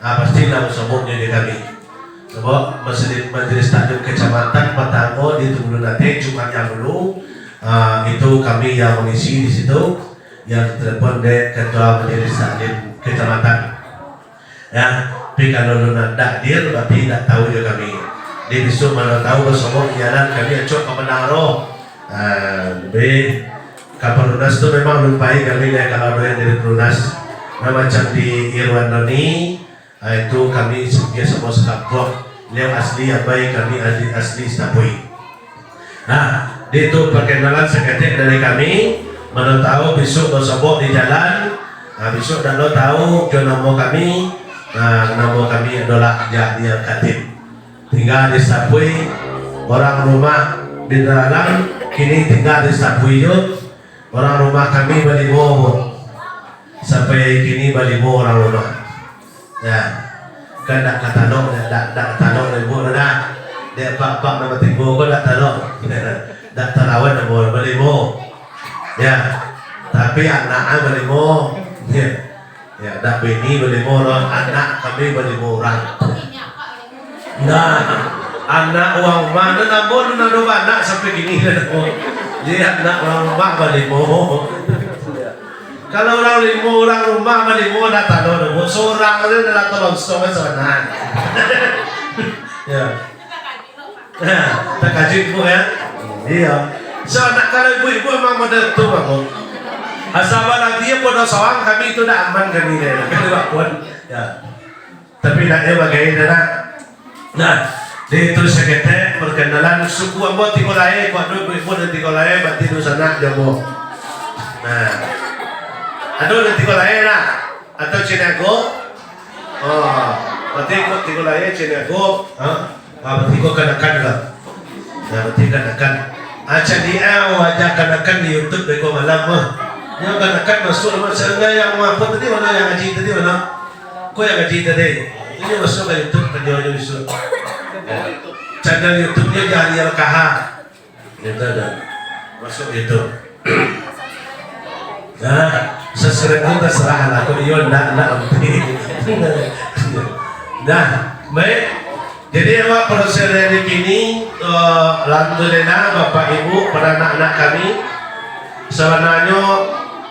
pastilah semua di kami. Sebab majelis taklim kecamatan Batango di Tunggulunate Jumat yang lalu itu kami yang mengisi di situ, yang telepon dari ketua majelis taklim kecamatan. Ya, tapi kalau nak hadir berarti tidak tahu juga kami. Dia besok mana tahu bersama jalan kami acok ke Menaro. Lebih kapal lunas tu memang lumpai kami ya kalau ada yang dari lunas. Macam di Irwan Doni itu kami biasa semua sekampung. Yang asli abai kami asli Stapui. Nah, itu perkenalan seketik dari kami. Mana tahu besok bersama di jalan. Besok dan lo tahu nama kami. Nama kami adalah Jahnial Khatib. Tinggal di Stapui, orang rumah di dalam kini tinggal di Stapui juga. Orang rumah kami Balimo sampai kini Balimo orang rumah. Ya, kan tak kata no, tak tanong ibu dah. Dia pak nama tibu ko tak tanong, tak terawan nama Balimo. Ya, tapi anak Balimo, ya, tak bini Balimo orang, anak kami Balimo orang. Nah, anak uang mana nabon nado anak sampai gini dia anak orang rumah Balimo. Kalau orang rumah Balimo dah tahu seorang dia dah tolong setengah seorang. Ya, tak kaji tu ya. Iya. So nak kalau ibu memang model tu aku. Asal lagi dia pada seorang kami itu dah aman kami ni. Kalau pun, ya. Tapi nak dia bagaimana? Nah, itu seketek perkenalan suku ambo Tikolae, kuadu ibu dan Tikolae, berarti itu sana jamu. Nah, aduh dan Tikolae lah, atau Cinago? Oh, berarti ikut Tikolae Cinago, berarti ikut kanakan lah. Nah, berarti kanakan. Aca dia wajah kanakan di YouTube beko malam mah. Yang kanakan masuk macam yang apa tadi mana yang ngaji tadi mana? Kau yang ngaji tadi? Ini masuk ke YouTube penjual Yusuf. Channel YouTube-nya Jahnial KH. Itu dah masuk YouTube. Nah, sesuatu itu terserah lah. Kau dia nak Nah, baik. Jadi awak proses dari kini, alhamdulillah Bapak Ibu para anak-anak kami. Sebenarnya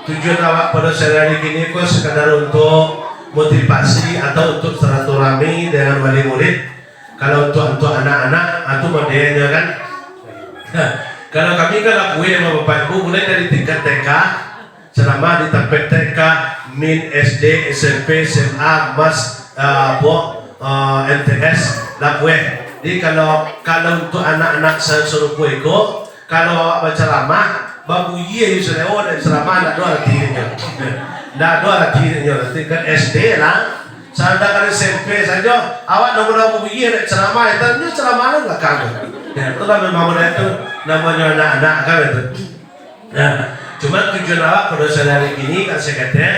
tujuan awak proses dari kini kok sekadar untuk motivasi atau untuk silaturahmi dengan wali murid. Kalau untuk anak-anak atau modelnya kan. Kalau kami kan akui sama Bapak Ibu mulai dari tingkat TK selama di tempat TK, MIN, SD, SMP, SMA, MAS, MTS, lakue. Jadi kalau untuk anak-anak sesuruh kueko, kalau awak berceramah, babu iya yusuleo dan ceramah nak dua artinya. Dah dua artinya nanti kan SD lah. Sedangkan SMP saja awak nombor begini ceramah itu ceramah enggak kamu. Ya, itu kan memang itu namanya anak-anak kan itu. Nah, cuma tujuan awak pada hari ini kan saya kata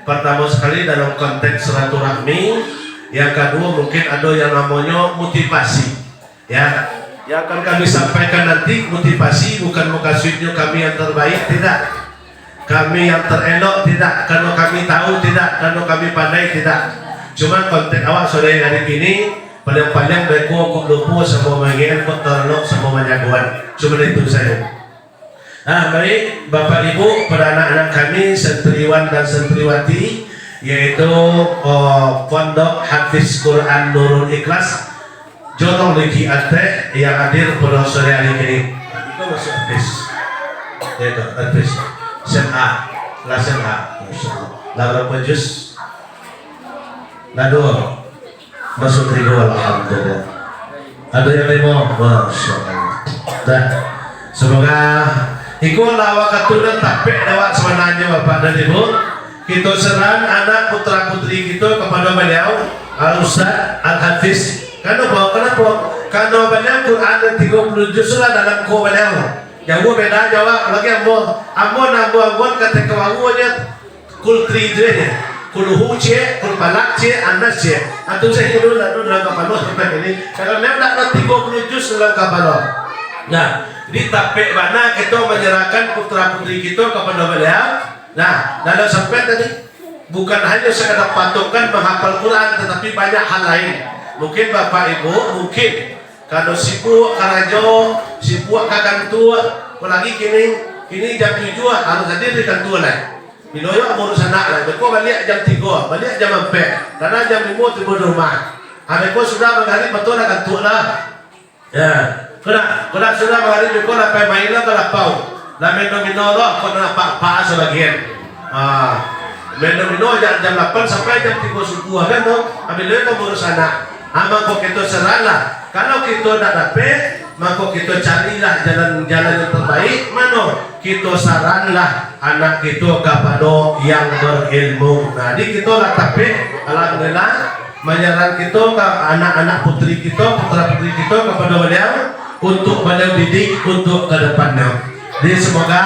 pertama sekali dalam konteks silaturahmi, yang kedua mungkin ada yang namanya motivasi. Ya, yang akan kami sampaikan nanti motivasi bukan maksudnya kami yang terbaik, tidak. Kami yang terelok tidak, karena kami tahu tidak, karena kami pandai tidak. Cuma konteks awak sore hari ini paling-paling beko kok lupa sama bagian kok terelok sama jagoan. Cuma itu saya. Nah, baik Bapak Ibu pada anak-anak kami santriwan dan santriwati yaitu Pondok Hafiz Quran Nurul Ikhlas Jorong Liki Ate yang hadir pada sore hari ini. Itu masuk Hafiz. Ya, Hafiz. SMA, kelas SMA. Lah berapa juz? Dua masuk 3 alhamdulillah. Ada yang 5, masya Allah. Dah, semoga ikut lawak katuran tapi lawak sebenarnya Bapak dan Ibu. Kita serang anak putra putri kita kepada beliau Al Ustaz Al Hafiz. Kenapa? Karena beliau Quran 30 juz lah dalam ko beliau. Yang gua beda jawab lagi ambon kata kawannya kul 3 je. Kuluhu cie, kulpalak cie, anas cie. Atau saya dulu dalam kapal seperti ini. Kalau memang nak 30 juz dalam kapal. Nah, di tapek mana kita menyerahkan putra putri kita kepada beliau. Nah, dalam sampai tadi bukan hanya sekadar patokan menghafal Quran, tetapi banyak hal lain. Mungkin Bapak Ibu, mungkin kalau sibuk karajo, sibuk kakang tua, apalagi kini jam 7 harus hadir di kantor lah. Biloyo urus anak lah. Beko balik jam 3, balik jam 4, karena jam 5 tiba di rumah. Beko sudah menghari betul lah kantor lah. Ya, kena sudah menghari beko lah main lah kalau pau. Lah meno lah, kau nak pak sebagian. Meno jam 8 sampai jam 3 subuh kan tu. Biloyo kamu urus anak. Maka kita serahlah. Kalau kita tak dapat, maka kita carilah jalan-jalan yang terbaik. Mana kita saranlah anak kita kepada yang berilmu. Nah, di kita lah tapi alhamdulillah menyaran kita ke anak-anak putri kita, putra putri kita kepada beliau untuk beliau didik untuk ke depannya. Jadi semoga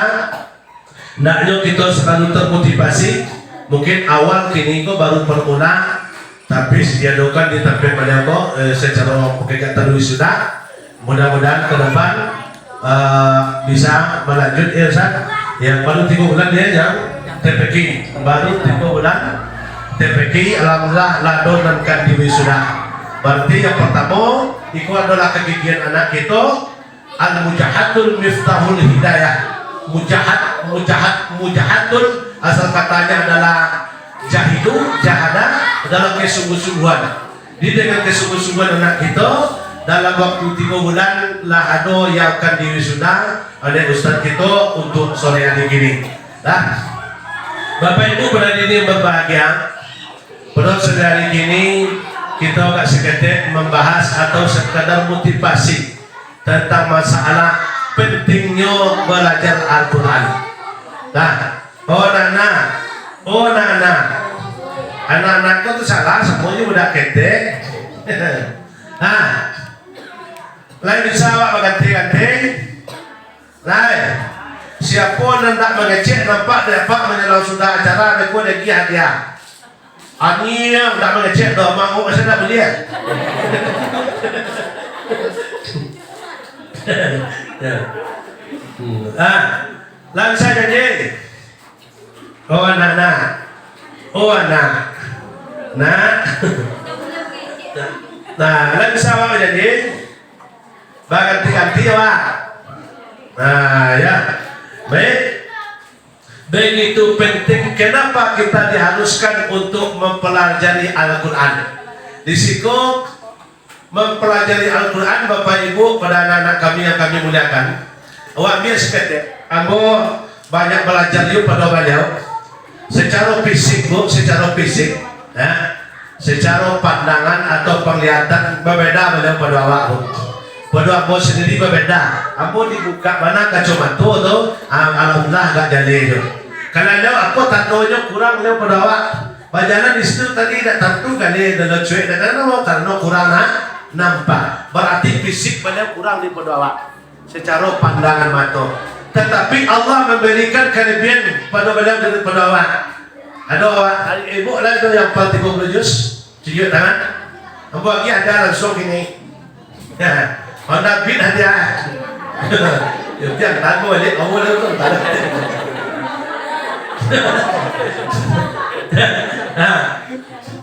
naknya kita selalu termotivasi. Mungkin awal kini kau baru permula, tapi diadukan di tempat beliau kok secara kegiatan wisuda. Mudah-mudahan ke depan bisa melanjut ya Ustaz. Yang baru 3 bulan dia yang TPQ, baru 3 bulan TPQ, alhamdulillah ladon dan kan di wisuda. Berarti yang pertama itu adalah kegigihan anak kita, al-mujahadul miftahul hidayah. Mujahadul asal katanya adalah jahada adalah kesungguh-sungguhan. Di dengan kesungguh-sungguhan anak kita dalam waktu 3 bulan lah ada yang akan diwisuda oleh Ustaz kita untuk sore hari ini. Nah, Bapak Ibu pada ini berbahagia. Pada sore hari ini kita agak sekedar membahas atau sekadar motivasi tentang masalah pentingnya belajar Al-Quran. Nah, anak-anak itu salah semuanya udah ketek. Nah, lain bisa awak berganti-ganti. Lain, siapa hendak mengecek nampak dapat menyelau sudah acara mereka lagi hadiah. Ani yang hendak mengecek dah mau saya nak beli. Lain saya janji. Oh anak. Nah, lain bisa awak janji. Ganti-ganti ya Pak. Nah ya, baik. Begitu penting. Kenapa kita diharuskan untuk mempelajari Al-Quran? Di situ mempelajari Al-Quran, Bapak Ibu pada anak-anak kami yang kami muliakan. Awak biar sepeda. Ambo banyak belajar yuk pada beliau. Secara fisik Bu, secara fisik, ya, secara pandangan atau penglihatan berbeda beliau pada awak Bu. Pada ambo sendiri berbeda. Ambo dibuka mana kacamata tu, alhamdulillah agak jadi tu. Kalau leo aku tatonya kurang leo pada awak. Bajalan di situ tadi tak tentu kali dalam cuek dan karena kurang nampak. Berarti fisik beliau kurang di pada awak. Secara pandangan mata. Tetapi Allah memberikan kelebihan pada beliau daripada awak. Ada awak, ibu lah itu yang 30 juz, tunjuk tangan. Ambo lagi ada langsung ini. Honda Beat hadiah. Ya jangan tahu balik awal itu tak ada.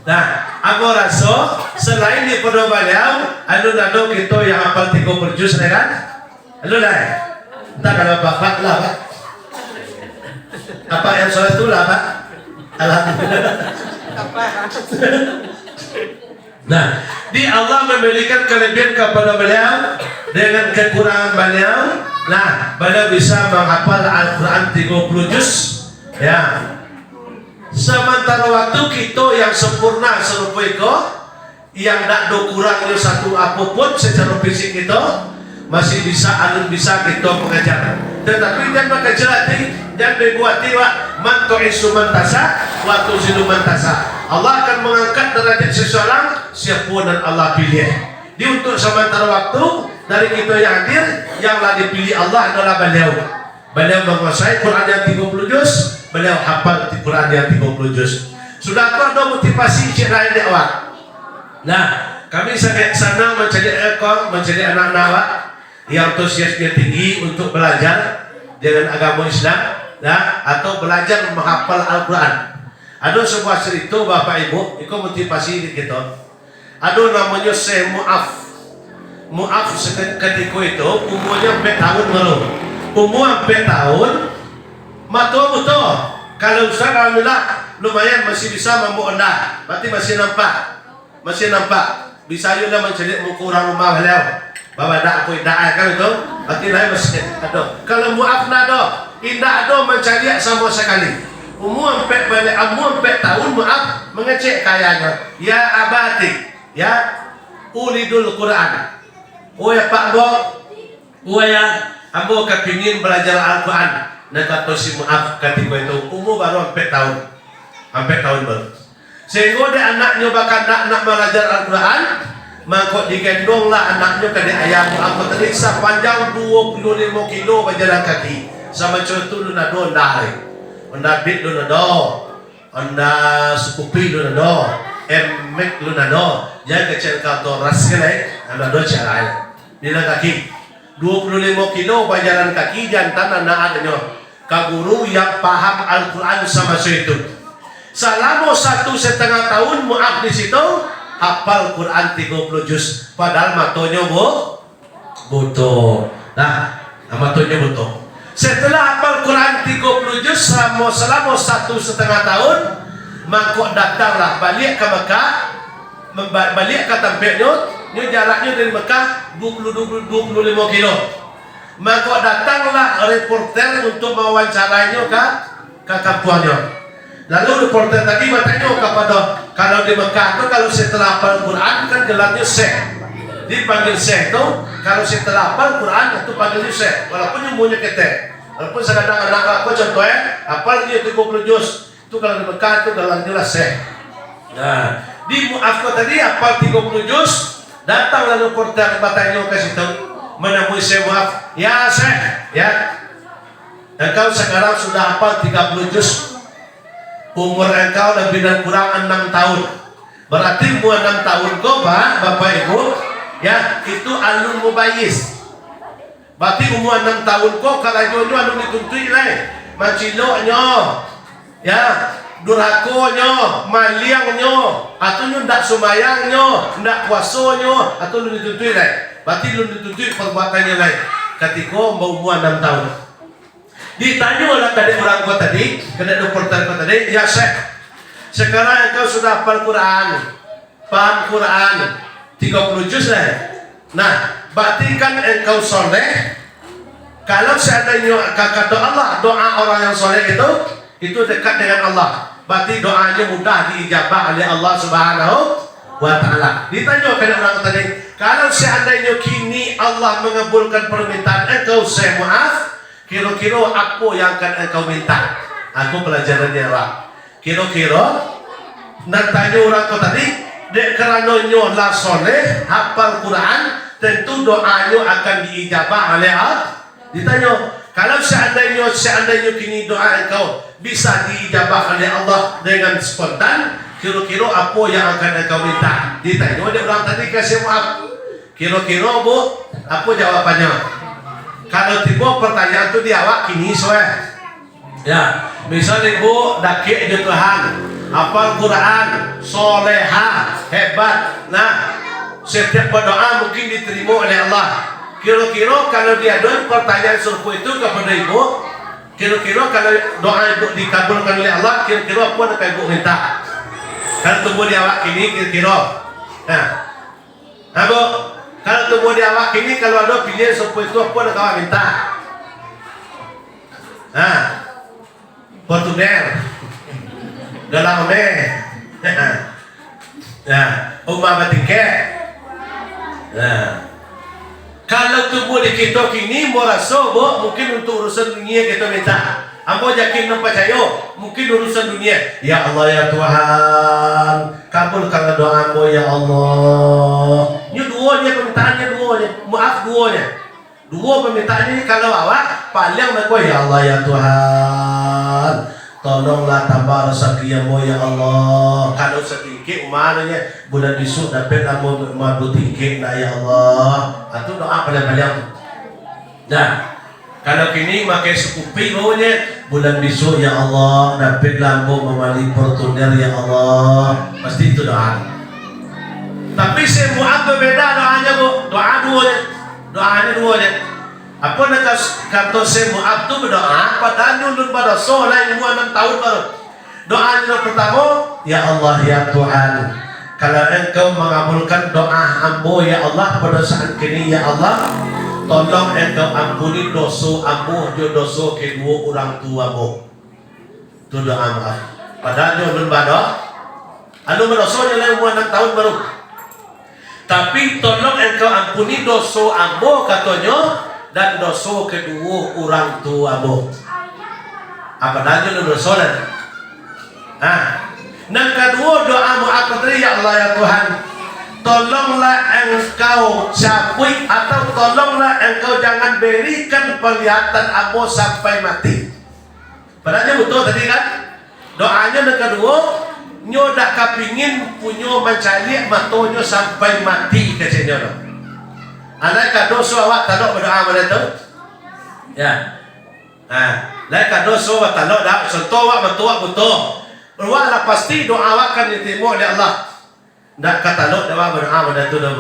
Nah, aku rasa selain di pada beliau, ada kita yang hafal 30 juz kan? Halo lah. Entah kalau bapak lah Pak. Apa yang soal itu lah Pak. Alhamdulillah. Nah, di Allah memberikan kelebihan kepada beliau dengan kekurangan beliau. Nah, beliau bisa menghafal Al-Quran 30 juz. Ya. Sementara waktu kita yang sempurna serupa itu, yang tak ada kurangnya satu apapun secara fisik kita, masih bisa kita mengajar. Tetapi jangan mengajar hati, jangan dibuat tiwa mantu instrumen tasa, waktu siluman tasa. Allah akan mengangkat derajat seseorang siapa dan Allah pilih. Di untuk sementara waktu dari kita yang hadir, yang lah dipilih Allah adalah beliau. Beliau menguasai Quran yang 30 juz, beliau hafal Quran yang 30 juz. Sudah ada motivasi cik lain di awak. Nah, kami sangat senang mencari anak-anak yang antusiasnya tinggi untuk belajar dengan agama Islam, nah, atau belajar menghafal Al-Quran. Ada sebuah cerita Bapak Ibu, itu motivasi kita. Ada namanya Syekh Mu'af ketika itu umurnya 4 tahun baru. Umur 4 tahun, mata betul. Kalau Ustaz alhamdulillah lumayan masih bisa memuondah, berarti masih nampak. Bisa juga mencari kurang rumah beliau. Bawa dak aku indah kan itu, berarti lain masih ada. Kalau Mu'af nado, indah ada mencari sama sekali. Umur 4 tahun Mu'af mengecek kayanya. Ya abati, ya ulidul Quran. Oh ya Pak Bo, oh ya ambo kepingin belajar Al-Quran. Nah kata si Mu'af ketika itu umur baru 4 tahun, 4 tahun baru. Sehingga dia anaknya bakal nak belajar Al-Quran, maka digendonglah anaknya ke ayah Mu'af tadi sepanjang 25 kilo berjalan kaki. Sama contoh lu nado ndai, ndabit lu nado, nda sukupi lu nado, emek lu nado. Jangan kecil kau raskelai, nado cara. Bila kaki 25 kilo berjalan kaki jantan anak adanya ke guru yang paham Al-Quran sama itu. Selama 1,5 tahun Mu'af di situ hafal Quran 30 juz. Padahal matonya butuh. Nah, matonya butuh. Setelah hafal Quran 30 juz selama 1,5 tahun, maka datanglah balik ke Mekah, balik ke tempatnya. Ini jaraknya dari Mekah 25 kilo. Maka datanglah reporter untuk mewawancarainya ke kampungnya. Lalu reporter tadi bertanya kepada, kalau di Mekah itu kalau setelah hafal Quran kan gelarnya Syekh. Dipanggil Syekh itu kalau setelah hafal Quran itu panggilnya Syekh. Walaupun nyembuhnya ketek. Walaupun kadang anak aku contohnya hafal dia 30 juz. Itu kalau di Mekah itu gelarnya Syekh. Nah, di Mu'af tadi hafal 30 juz. Datanglah reporter bertanya ke situ, menemui Syekh Mu'af. Ya Syekh, ya, engkau sekarang sudah hafal 30 juz. Umur engkau lebih dan kurang 6 tahun. Berarti umur 6 tahun kau Bapak Ibu, ya itu alun mubayis. Berarti umur 6 tahun kau kalau nyonya alun dituntui lain, maciloknya, ya, durakonya, maliangnya, atau nyo ndak sumayangnya, ndak puasanya, atau lu dituntui lain. Berarti lu dituntui perbuatannya lain. Ketika umur 6 tahun. Ditanya oleh tadi orang kau tadi, kena reporter kau tadi, ya Syekh, sekarang engkau sudah hafal Quran, paham Quran 30 juz lah. Nah, berarti kan engkau soleh. Kalau seandainya kata Allah, doa orang yang soleh itu dekat dengan Allah. Berarti doanya mudah diijabah oleh Allah Subhanahu wa Ta'ala. Ditanya kepada orang tadi, kalau seandainya kini Allah mengabulkan permintaan engkau Syekh Mu'af, kira-kira apa yang akan engkau minta? Aku pelajarannya Pak. Kira-kira nak tanya orang kau tadi, dek kerana nyolah soleh, hafal Quran, tentu doanya akan diijabah oleh Allah. Ditanya, kalau seandainya kini doa engkau bisa diijabah oleh Allah dengan spontan, kira-kira apa yang akan engkau minta? Ditanya oleh orang tadi kasih Mu'af. Kira-kira Bu, apa jawabannya? Kalau tiba pertanyaan itu di awak kini soalnya. Ya, misalnya Bu dakik je Tuhan, hafal Quran, soleha, hebat. Nah, setiap berdoa mungkin diterima oleh Allah. Kira-kira kalau dia ada pertanyaan serupa itu kepada Ibu, kira-kira kalau doa Ibu dikabulkan oleh Allah, kira-kira apa yang Ibu minta? Kalau tumbuh di awak ini kira-kira. Nah, Bu, kalau tumbuh di awak ini kalau ada pilihan serupa itu apa yang kau minta? Nah, Portugal, dalam nah, Umar Batikeh. Nah, kalau tubuh di kita kini merasa mungkin untuk urusan dunia kita minta. Ambo yakin dan percaya mungkin urusan dunia. Ya Allah ya Tuhan, kabulkanlah doamu ya Allah. Ini duanya permintaannya duanya, maaf duanya. Dua permintaannya kalau awak paling mereka ya Allah ya Tuhan, tolonglah tambah rezekimu ya Allah. Kalau sedikit umarnya bulan besok dapat kamu madu tinggi nah ya Allah. Itu doa paling-paling. Nah, kalau kini makai sekupi baunya bulan besok ya Allah dapat lampu memali portuner ya Allah, pasti itu doa. Tapi Syekh Mu'adz berbeda doanya bu, doanya dua je. Apa nak kata Syekh Mu'adz tu berdoa pada nyulun pada soleh 6 tahun baru. Doa yang pertama, ya Allah ya Tuhan, kalau Engkau mengabulkan doa hamba ya Allah pada saat kini ya Allah, tolong Engkau ampuni dosa ambo jo dosa kedua orang tua mu. Itu doa maaf. Padahal nyulun pada anu berdosa nilai 6 tahun baru. Tapi tolong Engkau ampuni dosa ambo katanya dan dosa kedua orang tua mu. Apa dah nyulun dosa dan yang kedua doa Mu'adz tadi, ya Allah ya Tuhan, tolonglah Engkau capui atau tolonglah Engkau jangan berikan penglihatan Abo sampai mati. Padahal betul tadi kan doanya yang kedua, nyo dak kapingin punyo mencari matonyo sampai mati kecenya no. Anak kadoso awak talok berdoa mana tu? Ya. Lain kadoso awak talok dak contoh awak betul betul. Berwala pasti doa awak akan diterima oleh Allah. Ndak kata lo doa berdoa pada tu dah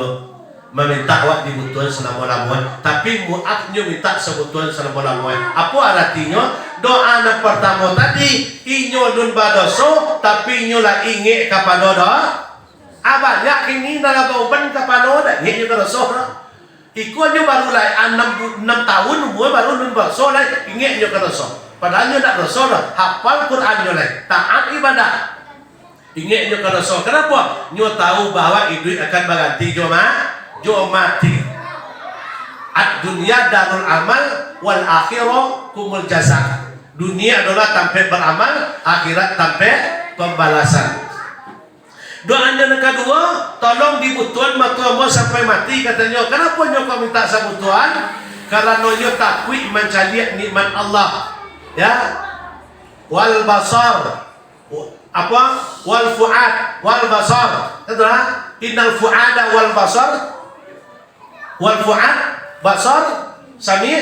meminta awak dibutuhan selama-lamanya. Tapi Mu'adz minta sebutuhan selama-lamanya. Apa artinya? Doa yang pertama tadi inyo nun badoso tapi inyo lah ingat kepada doa. Banyak ini dalam beban kepada doa. Ingat juga dosa. Ikut nyo baru lah 6 tahun umur baru nun badoso lah ingat nyo ke dosa. Padahal nyo tak dosa dah, hafal Quran nyo lah, taat ibadah. Ingat nyo ke dosa. Kenapa? Nyo tahu bahawa hidup akan berganti jo mati. Ad-dunya darul amal wal akhirah kumul jazaa. Dunia adalah tanpa beramal, akhirat tanpa pembalasan. Doanya yang kedua, tolong dibutuhan matuamu sampai mati katanya. Kenapa nyo kau minta sebutuhan? Karena nyo takwi mencari nikmat Allah. Ya, wal basar apa wal fuad wal basar itulah innal fuada wal basar basar sami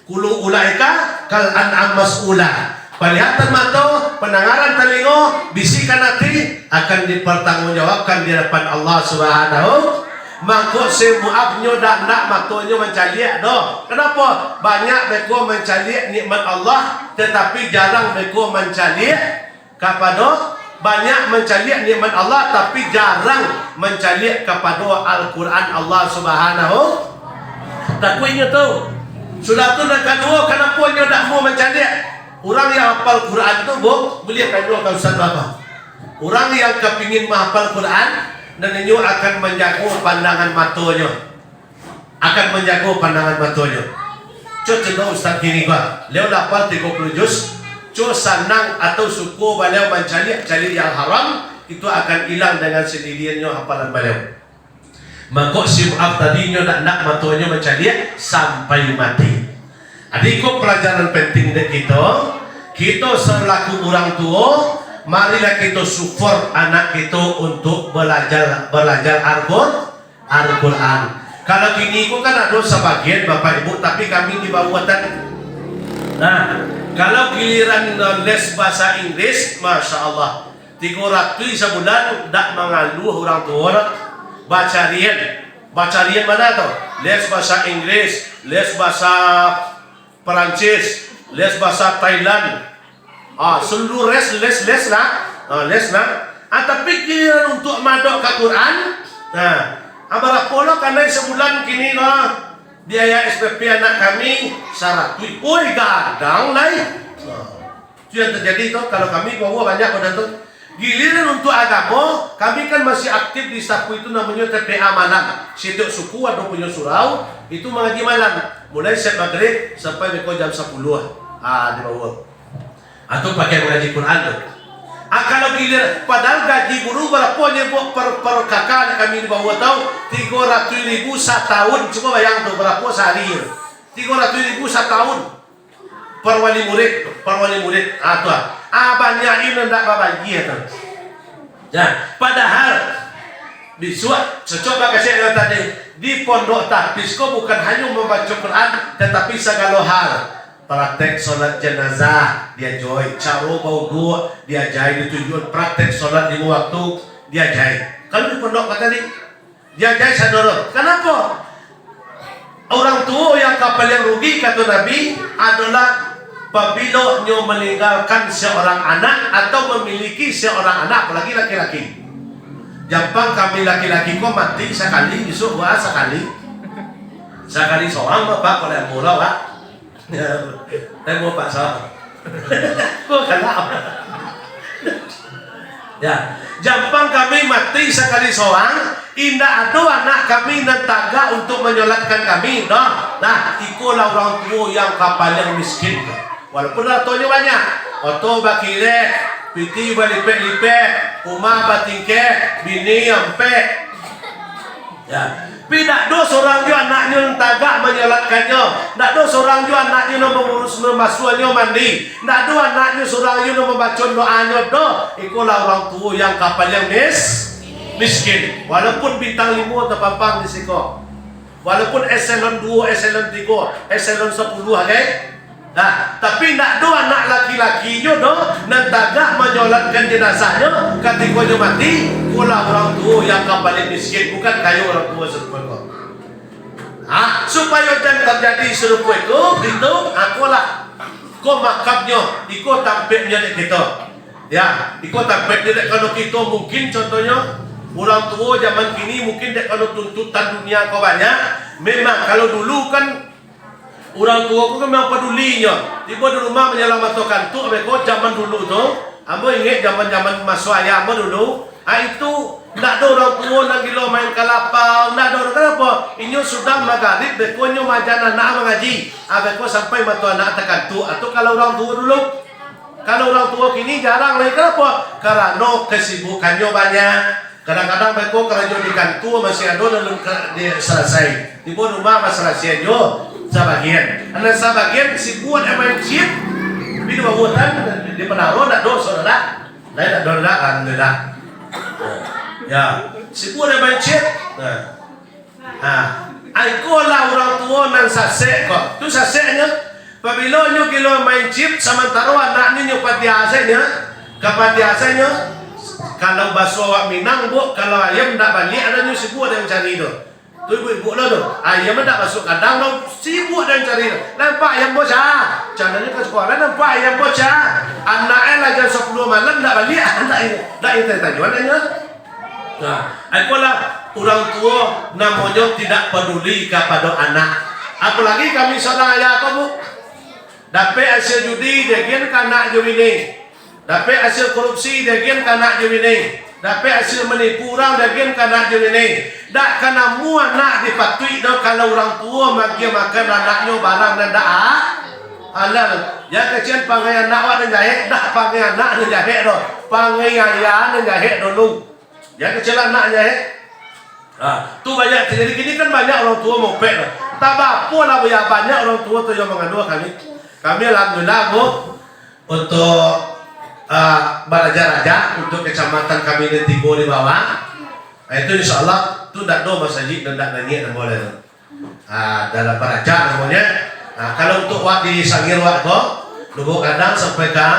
kulu ulaika kal an'am mas'ula. Penglihatan mata, pendengaran telinga, bisikan hati akan dipertanggungjawabkan di hadapan Allah Subhanahu. Maka Syekh Mu'adz nyo dak nak matonyo mencari doh. Kenapa? Banyak mereka mencari nikmat Allah tetapi jarang mereka mencari kepada banyak mencari nikmat Allah tapi jarang mencari kepada Al-Quran Allah Subhanahu. Takwinya tu. Sudah tu yang kedua, kenapa nyo dak mau mencari? Orang yang hafal Quran tu boleh tanya ke Ustaz apa? Orang yang kepingin menghafal Quran dan inyo akan menjaga pandangan matanya. Akan menjaga pandangan matanya. Contoh Ustaz kini gua, leo dapat 30 juz, sanang atau suku beliau mencari yang haram, itu akan hilang dengan sendiriannya hafalan beliau. Maka si Mu'adz tadinya nak matanya mencari sampai mati. Adikku pelajaran penting dari kita selaku orang tua, marilah kita support anak kita untuk belajar Al-Quran. Kalau kini aku kan ada sebagian bapak ibu, tapi kami di bawah tadi. Nah, kalau giliran les bahasa Inggris, masya Allah, 300 sebulan tak mengaluh orang tua. Baca rian mana tu? Les bahasa Inggris, les bahasa Perancis, les bahasa Thailand. Seluruh les lah. Tapi kira untuk madok ke Quran, berapa lo karena sebulan kini lah biaya SPP anak kami 100. Oi gadang lah. Itu yang terjadi tu kalau kami bawa banyak pada tu. Giliran untuk agama, kami kan masih aktif di sapu itu namanya TPA malam. Setiap suku ada punya surau, itu mengaji malam. Mulai siap maghrib sampai mereka jam 10 di bawah. Atau pakai mengaji Quran tu. Kalau giliran, padahal gaji guru berapa nyebut per kakak kami di bawah tahu 300.000 setahun. Coba bayang tu berapa sehari? 300.000 setahun. Per wali murid. Banyak ini tidak berbagi tu. Padahal bisuat secoba kasih tadi di pondok tahfiz ko bukan hanya membaca Quran tetapi segala hal praktek sholat jenazah dia joy, cara baudhu dia jahit, ditujuan praktek sholat 5 waktu dia jahit. Kalau di pondok kata ni dia jahit sadorot. Kenapa? Orang tua yang kapal yang rugi kata Nabi adalah apabila nyo meninggalkan seorang anak atau memiliki seorang anak, apalagi laki-laki. Jampang kami laki-laki kok mati sekali, besok buat sekali seorang bapak kalau yang mula pak. Saya mau pak soal. Kok kenapa? Ya, jampang kami mati sekali seorang. Indah ada anak kami dan taga untuk menyolatkan kami, dah. Nah, ikulah orang tua yang kapal yang miskin. Walaupun autonya banyak, auto bakire, piti balipek-lipek, rumah batingke, bini ampe. Ya, tidak do seorang juga anaknya yang taga menyolatkannya, tidak do seorang juga anaknya yang mengurus memasuhnya mandi, tidak do anaknya seorang juga membaca doanya do. Ikulah orang tua yang kapal yang miskin. Walaupun bintang 5 terpampang di siko, walaupun eselon 2, eselon 3, eselon 10 okay? Nah, tapi nak do anak laki-lakinya do nan tagak menyolatkan jenazahnya ketika dia mati, pula orang tua yang paling miskin, bukan kayu orang tua serupa kau. Supaya jangan terjadi serupa itu akulah kau makamnya, iko tampaknya di kita. Ya, iko tampaknya kalau kita mungkin contohnya orang tua zaman kini mungkin dek kalau tuntutan dunia kau banyak. Memang kalau dulu kan orang tua aku kan memang pedulinya. Tiba di rumah menyelamatkan tu, mereka zaman dulu tu. Ambo ingat zaman masuk ayah ambo dulu. Itu nak ada orang tua nak gila main kalapa, nak ada orang kenapa? Inyo sudah maghrib, bekonyo majan anak mengaji. Beko sampai matu anak tekan tu. Atau kalau orang tua dulu, kalau orang tua kini jarang lagi kenapa? Karena kesibukannya banyak. Kadang-kadang mereka kerja di kantor masih ada dalam dia selesai. Di rumah masih selesai jo sebagian. Anak sebagian si buat main chip. Bila buatan di penaruh nak dosa dah. Lain nak dosa alhamdulillah. Ya, si buat main chip. Aikolah orang tua nan sasek kok. Tu saseknya. Apabila nyo kilo main chip sementara anaknya nyo patiasanya, kapatiasanya. Kalau bakso awak Minang bu, kalau ayam tak balik ada nyu sibuk ada yang cari tu. Tu ibu lah tu. Ayam tak masuk kandang tu sibuk ada yang cari tu. Nampak ayam bocah. Caranya ke sekolah nampak ayam bocah. Anaknya lah jam 10 malam tak balik. Tak itu tanya mana nya? Nah, apalah orang tua namanya tidak peduli kepada anak. Apalagi kami seorang ayah kamu. Dapat hasil judi degian kanak judi ni. Dapat hasil korupsi degian kanak judi ni. Dapat hasil menipu orang degian kanak judi ni. Dak kana mu anak dipatui dah kalau orang tua magi makan anaknya barang dan dak halal. Ya kecil pangai anak wak dan jahit, dak pangai anak dan jahit dah. Pangai ayah dan jahit dulu. Ya kecil anak jahit. Tu banyak jadi gini kan banyak orang tua mau pek dah. Tak apa lah banyak orang tua tu yang mengandung kami. Kami alhamdulillah bu untuk Baraja-Raja untuk kecamatan kami di Tigo di bawah. Itu insya Allah tu tak ada masjid dan tak nanya nama boleh. Dalam Baraja namanya. Kalau untuk wak di Sangir wak ko, dulu kadang sampai ke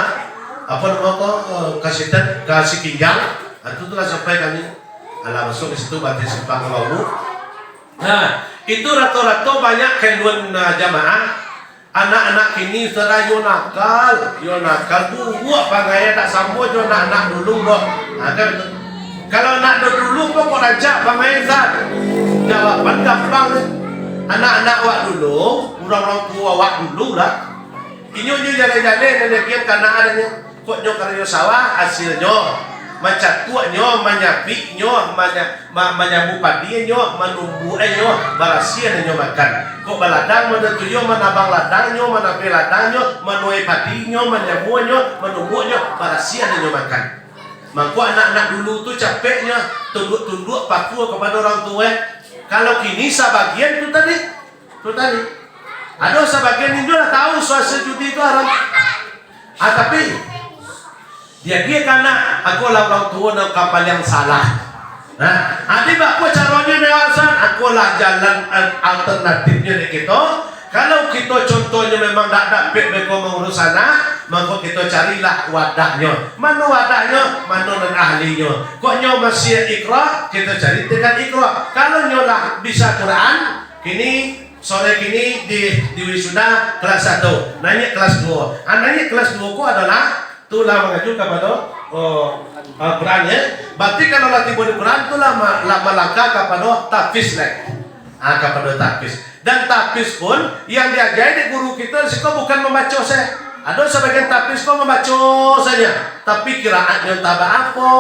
apa nama ko Kasitan ke Sikinjang. Itu tu lah sampai kami. Alah masuk di situ batin simpang bau. Nah itu rata-rata banyak kenduan jamaah. Anak-anak kini saudara yo nakal buat panggaya tak sama jo anak dulu kok. Kalau anak dulu kok raja panggaya kan. Jawaban gampang. Anak-anak wak dulu, orang-orang tua wak dulu lah. Inyo jalan-jalan dan dia karena adanya kok nyo karyo sawah hasilnya macam tuaknya menyapiknya menyabu padinya menumbuhnya barasian nyo makan. Kok baladang menentuyo menabang ladangnya menapi ladangnya menuai padinya menyabunya menumbuhnya barasian nyo makan. Maka anak-anak dulu tu capeknya tunduk-tunduk patuh kepada orang tua. Kalau kini sebagian tu tadi ada sebagian itu dah tahu suasana judi itu haram. Tapi dia karena aku lah orang tua nak kapal yang salah. Adik aku caranya dewasan, aku lah jalan alternatifnya di kita. Kalau kita contohnya memang tak dapat beko mengurus anak, maka kita carilah wadahnya. Mana wadahnya? Mana dan ahlinya. Kok nyo masih ikra, kita cari dengan ikra. Kalau nyo lah bisa Quran, kini sore kini di wisuda kelas 1, nanya kelas 2. Nanya kelas 2 ku adalah tulah mengacu kepada Quran ya. Berarti kalau latih bodi Quran tu lama langkah kepada tahfiz lah. Kepada tahfiz. Dan tahfiz pun yang diajari di guru kita siko bukan membaca saya. Ada sebagian tahfiz kok membaca saja, tapi kiraatnya tabah apa,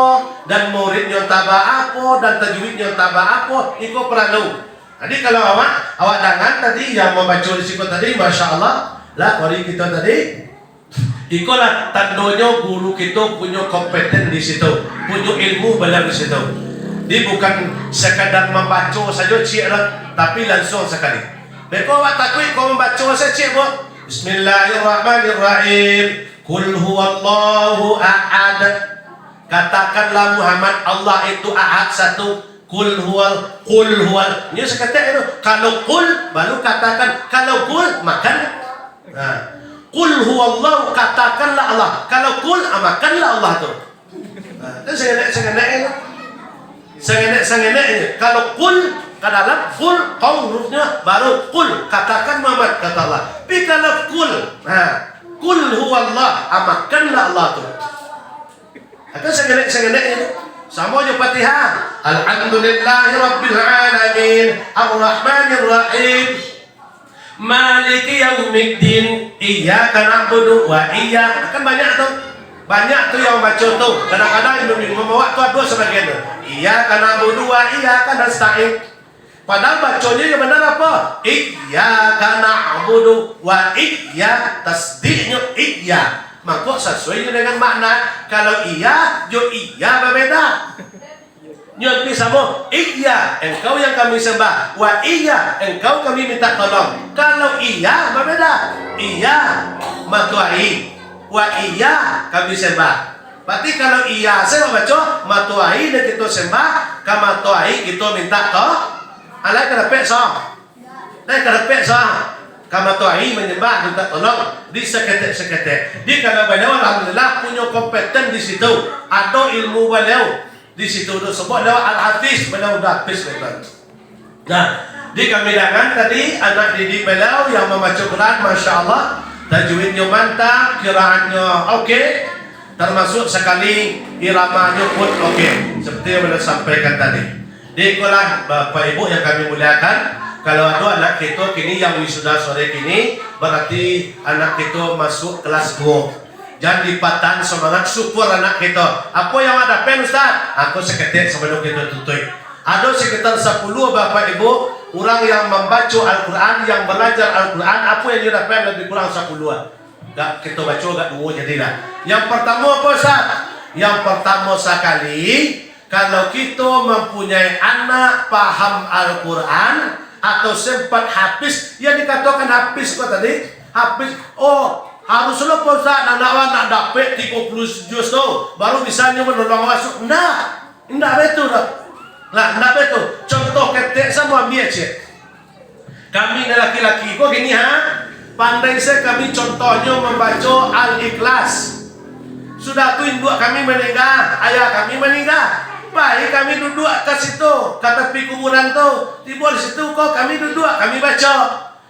dan muridnya tabah apa, dan tajwidnya tabah apa, itu perlu. Jadi kalau awak dangan tadi yang membaca di siko tadi, masya Allah, lah kori kita tadi, ikolah tandanya guru kita punya kompeten di situ, punya ilmu belajar di situ. Dia bukan sekadar membaca saja cik, tapi langsung sekali. Beko awak takui kau membaca saja cik buat. Bismillahirrahmanirrahim. Qul huwallahu ahad. Katakanlah Muhammad, Allah itu ahad satu. Qul huwal. Ini seketik itu. Kalau qul baru katakan. Kalau qul makan. Nah. Qul huwallahu, katakanlah Allah. Kalau qul makanlah Allah tu. Nah, itu sengenek. Kalau qul kadalam qul kau hurufnya baru qul, katakan Muhammad kata Allah. Tapi kalau qul, qul huwallah, makanlah Allah tu. Itu sengenek itu. Sama je Fatihah. Alhamdulillahirabbil alamin, arrahmanir rahim, maliki yaumiddin, iyyaka na'budu wa iyyaka. Kan banyak tu. Banyak tu yang baca tu. Kadang-kadang membawa tu ada sebagian tu. Iyyaka na'budu wa iyyaka nasta'in. Padahal bacanya yang benar apa? Iyyaka na'budu wa iyyaka, tasdiknya iya. Maka sesuai dengan makna. Kalau iya, jo iya berbeda. Yang sama, iya engkau yang kami sembah, wa iya engkau kami minta tolong. Kalau iya berbeda. Iya matuai, wa iya kami sembah. Berarti kalau iya saya baca matuai dan kita sembah, kamatuai kita minta tolong. Alai kerapek sah, naik kerapek sah. Kamu tuai menyembah minta tolong di seketek. Di kalau beliau alhamdulillah punya kompeten di situ, ada ilmu beliau di situ. Sebab beliau al-hafiz, beliau dah hafiz betul. Nah, di kami dangan tadi anak didik beliau yang membaca Quran, masya Allah, tajwidnya mantap, kiraannya okey, termasuk sekali iramanya pun okey. Seperti yang beliau sampaikan tadi. Di sekolah Bapak Ibu yang kami muliakan, kalau ada anak kita kini yang wisuda sore kini, berarti anak kita masuk kelas 2. Jangan dipatan semangat, syukur anak kita. Apa yang ada pen Ustaz? Aku seketik sebelum kita tutup. Ada sekitar 10 Bapak Ibu orang yang membaca Al-Quran, yang belajar Al-Quran. Apa yang dia pen lebih kurang 10-an. Gak kita baca gak 2 jadilah. Yang pertama apa Ustaz? Yang pertama sekali, kalau kita mempunyai anak paham Al-Quran atau sempat habis, yang dikatakan habis kok tadi, habis, oh harusnya Pak Ustaz, anak dapat 30 juz tu, baru misalnya menolong masuk. Enggak betul dah. Lah, enggak betul. Contoh ketek sama ambil cik. Kami laki-laki, kok gini pandai saya kami contohnya membaca Al-Ikhlas. Sudah tu induk kami meninggal, ayah kami meninggal. Baik kami duduk ke situ, kata tepi kuburan tu, tiba di situ kok kami duduk, kami baca.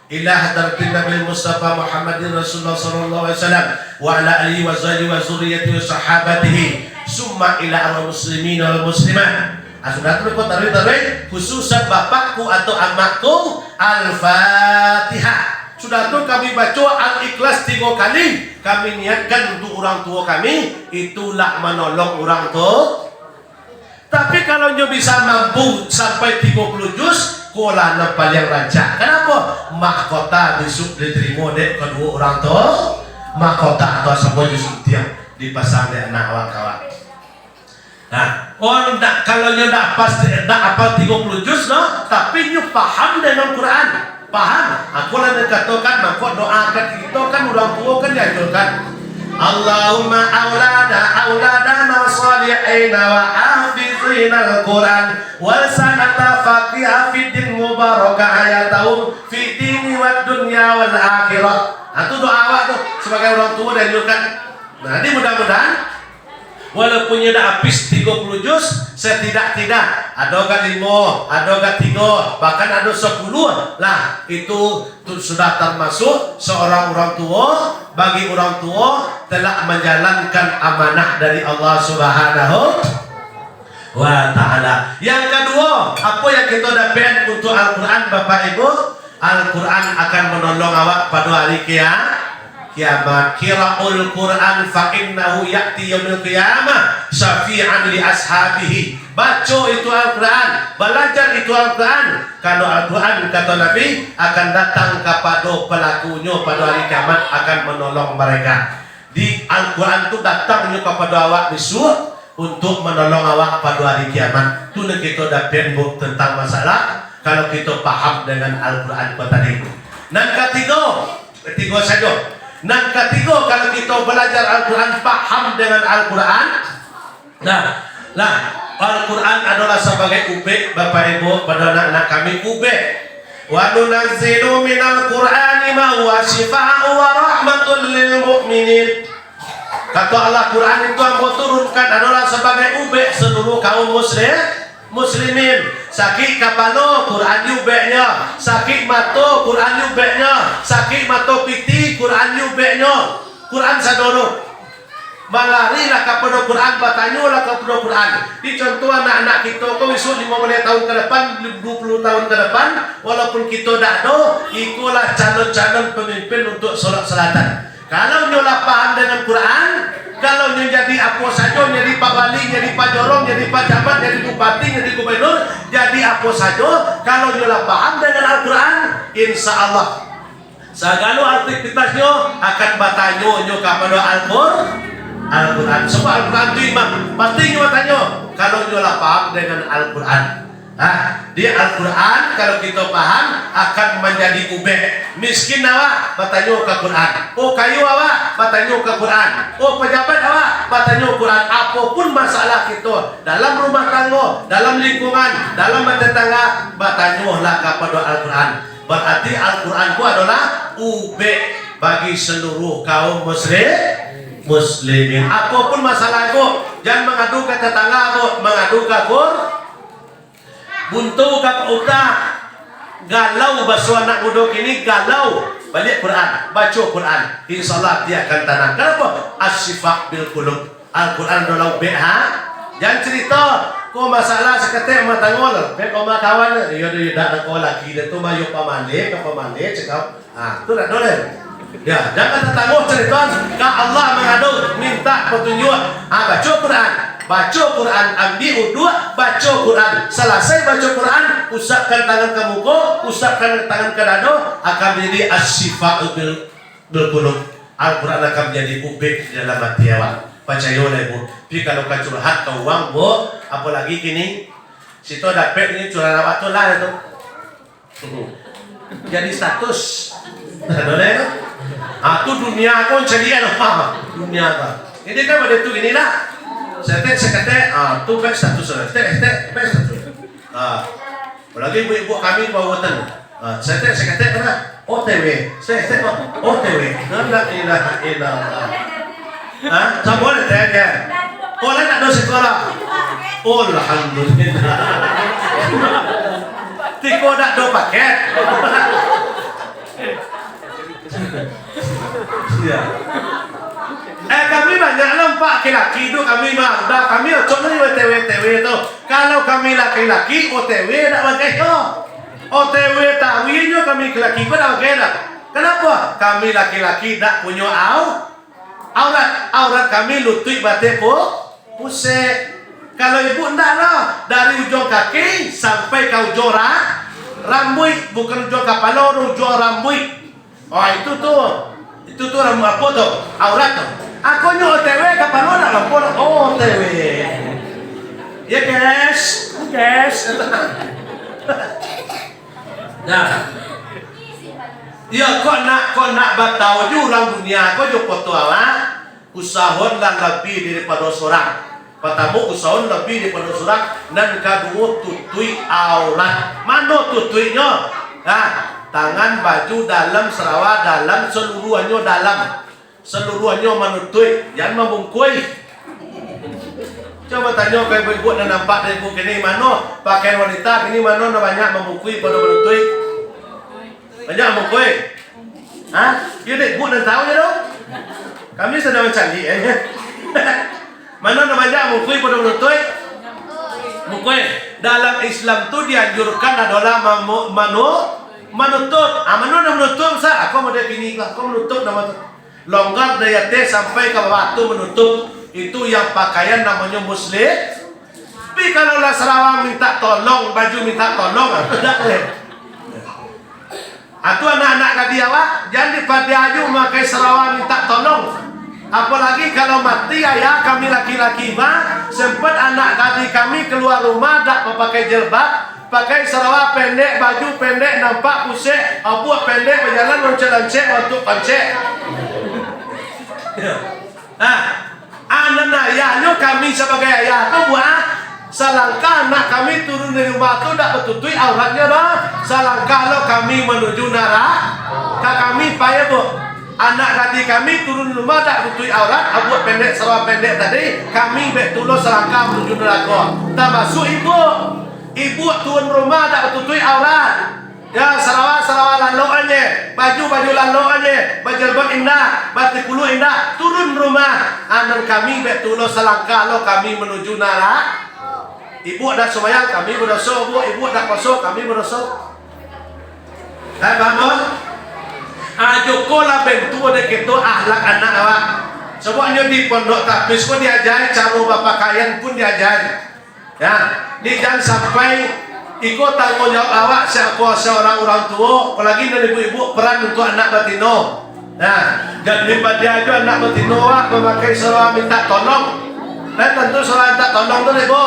Ila hadratin Nabi Mustafa Muhammadin Rasulullah sallallahu alaihi wasallam wa ala alihi wa sahbihi wa zurriyyatihi wa sahabatihi summa ila al-muslimin wal muslimat. Sudah tu kok tarik khususan bapakku atau amakku Al-Fatihah. Sudah tu kami baca Al-Ikhlas 3 kali. Kami niatkan untuk orang tua kami, itulah menolong orang tua. Tapi kalau nyo bisa mampu sampai 30 juz, kola nepal yang rancak. Kenapa? Mahkota besok diterima dek kedua orang tua. Mahkota atau semua justru tiang dipasang dek anak awak-awak. Nah, orang tak kalau nyo tak pas tak apa 30 juz no, tapi nyo paham dengan Quran. Paham? Aku lah katakan, maka doakan kita kan orang tua kan diajarkan. Allahumma auladana salihina wa hafizina al-Quran wal sanata faqihah fid din mubarakah ayatahum fid dini wad dunya wal aurat. Itu doa awak tuh sebagai orang tua dan juga. Nah, ini mudah-mudahan walaupun nya dah habis 30 juz, setidak-tidak ada ke 5, ada ke 3, bahkan ada 10 lah, itu sudah termasuk seorang orang tua. Bagi orang tua telah menjalankan amanah dari Allah Subhanahu wa ta'ala. Yang kedua, apa yang kita dapat untuk Al-Quran Bapak Ibu? Al-Quran akan menolong awak pada hari kiamat. Qira'ul Quran fa innahu ya'ti yaumil qiyamah syafi'an li ashabihi. Baca itu Al-Quran, belajar itu Al-Quran. Kalau Al-Quran kata Nabi akan datang kepada pelakunya pada hari kiamat, akan menolong mereka. Di Al-Quran itu datangnya kepada awak disuruh untuk menolong awak pada hari kiamat. Itu yang kita dapat tentang masalah kalau kita paham dengan Al-Quran tadi. Dan ketiga saja. Dan ketiga, kalau kita belajar Al-Quran, paham dengan Al-Quran, nah, Al-Quran adalah sebagai ubek Bapak Ibu pada anak-anak kami, ubek. Wa nunazzilu minal Qur'ani ma huwa shifaa'un wa rahmatun lil mu'minin. Kata Allah, Quran itu yang turunkan adalah sebagai ubek seluruh kaum muslimin. Sakit kepala, Quran ubeknya. Sakit mata, Quran ubeknya. Sakit mata piti, Quran ubeknya. Quran sadoro. Malarilah kepada Quran, bertanyalah kepada Quran. Di contoh anak-anak kita, kau esok 15 tahun ke depan, 20 tahun ke depan, walaupun kita tak ada, ikulah calon-calon pemimpin untuk solat selatan. Kalau nyolah paham dengan Quran, kalau nyo jadi apa saja, jadi Pak Wali, jadi Pak Jorong, jadi Pak Camat, jadi Bupati, jadi Gubernur, jadi apa saja, kalau nyolah paham dengan Al-Quran, insya Allah segala aktivitasnya akan bertanya nyo kepada Al-Quran. Sebab Al-Quran itu imam, pasti nyo bertanya kalau nyolah paham dengan Al-Quran. Di Al-Quran kalau kita paham akan menjadi ubek. Miskin awak bertanya ke Quran. Oh kayu awak bertanya ke Quran. Oh pejabat awak bertanya ke Quran. Apapun masalah kita dalam rumah tangga, dalam lingkungan, dalam tetangga, bertanyalah kepada Al-Quran. Berarti Al-Quran itu adalah ubek bagi seluruh kaum muslimin. Apapun masalah itu, jangan mengadu ke tetangga, mengadu ke buntu kap utah galau basu anak muda kini galau balik Quran, baca Quran, insyaallah dia akan tenang. Kenapa? Asy-syifa bil qulub. Al-Quran adalah BH. Jangan cerita ko masalah seketik mah tangol be ko mah kawan yo dak ko lagi dia tu mayu pamane cakap tu dak boleh. Ya, jangan tangguh cerita ka Allah mengadu minta petunjuk. Baca Quran. Baca Quran, ambil wudhu, baca Quran. Selesai baca Quran, usapkan tangan ke muka, usapkan tangan ke dada, akan menjadi asy-syifa bil qulub. Al-Quran akan menjadi ubek di dalam hati awak. Percayalah ibu. Tapi kalau kau curhat ke uang, bu, apalagi kini, situ dapat ini curhat awak tu lah itu. Jadi status. Tak boleh tu. Tu dunia pun jadi apa? Dunia apa? Ini kan pada tu inilah. Sekete, tu baik status lah. Sekete, baik status. Apalagi ibu-ibu kami bawa watan. Sekete mana? OTW. Sekete OTW. La ilaha illallah. Tak boleh tanya. Orang tak ada sekolah. Alhamdulillah. Tiko tak ada paket. Ya. Kami banyak nampak laki-laki itu kami mah dah kami ocok ni OTW tu. Kalau kami laki-laki OTW tak pakai tu. OTW tahunya kami laki-laki pun tak pakai dah. Kenapa? Kami laki-laki tak punya aurat kami lutut batik pusek. Kalau ibu ndak lah dari ujung kaki sampai ke ujung rambut, bukan ujung kepala, ujung rambut. Itu tu rambut apa tu? Aurat tu. Aku nyo OTW kapan nak lapor OTW. Ya guys. Nah. Ya kau nak batau je orang dunia kau jo foto awak. Usahawan lah lebih daripada seorang. Pertama usahawan lebih daripada seorang dan kedua tutui aurat. Mana tutuinya? tangan, baju, dalam, serawa, dalam, seluruhannya dalam. Seluruhannya manutui, yang membungkui. Coba tanya ke ibu-ibu dan nampak dari ibu kini mana pakaian wanita kini mana banyak membungkui pada manutui. Banyak membungkui. Hah? Ya dek, ibu dan tahu ya dong. Kami sedang mencari mana banyak membungkui pada manutui. Membungkui. Dalam Islam tu dianjurkan adalah menutup. Mana menutup sah? Aku mau defini, aku menutup nama tu. Longgar dari atas sampai ke bawah tu menutup. Itu yang pakaian namanya muslim. Tapi kalau lah serawang minta tolong, baju minta tolong, tidak boleh. Atau anak-anak kadiawa jangan dipadiaju pakai serawang minta tolong. Apalagi kalau mati ayah kami laki-laki mah sempat anak kadi kami keluar rumah tak memakai jilbab, pakai serawang pendek, baju pendek, nampak pusing, abu pendek berjalan loncat-loncat untuk pancek. Anak ayahnya kami sebagai ayah tu buat selangkah anak kami turun dari rumah tu tak bertutui auratnya dah. Selangkah lo kami menuju neraka kami payah bu. Anak tadi kami turun rumah tak bertutui aurat, abu pendek serawang pendek tadi kami betulo selangkah menuju neraka. Tak masuk ibu turun rumah tak bertutui aurat. Ya sarawa laloannya, baju laloannya, bajilbab indah, batik bulu indah, turun rumah. Anak kami betulo selangkah lo kami menuju neraka. Ibu ada sembahyang, kami berdosa. Ibu ada puasa, kami berdosa. Bangun. Joko lah bentuk ada kita ahlak anak awak. Sebabnya di pondok tapis pun diajar, cara berpakaian pun diajar. Ya, di jangan sampai ikut tanggung jawab awak seorang orang tua, apalagi dari ibu-ibu peran untuk anak batino. Nah, dan daripada aja anak batino awak memakai seorang minta tolong. Dan tentu seorang minta tolong tu ibu.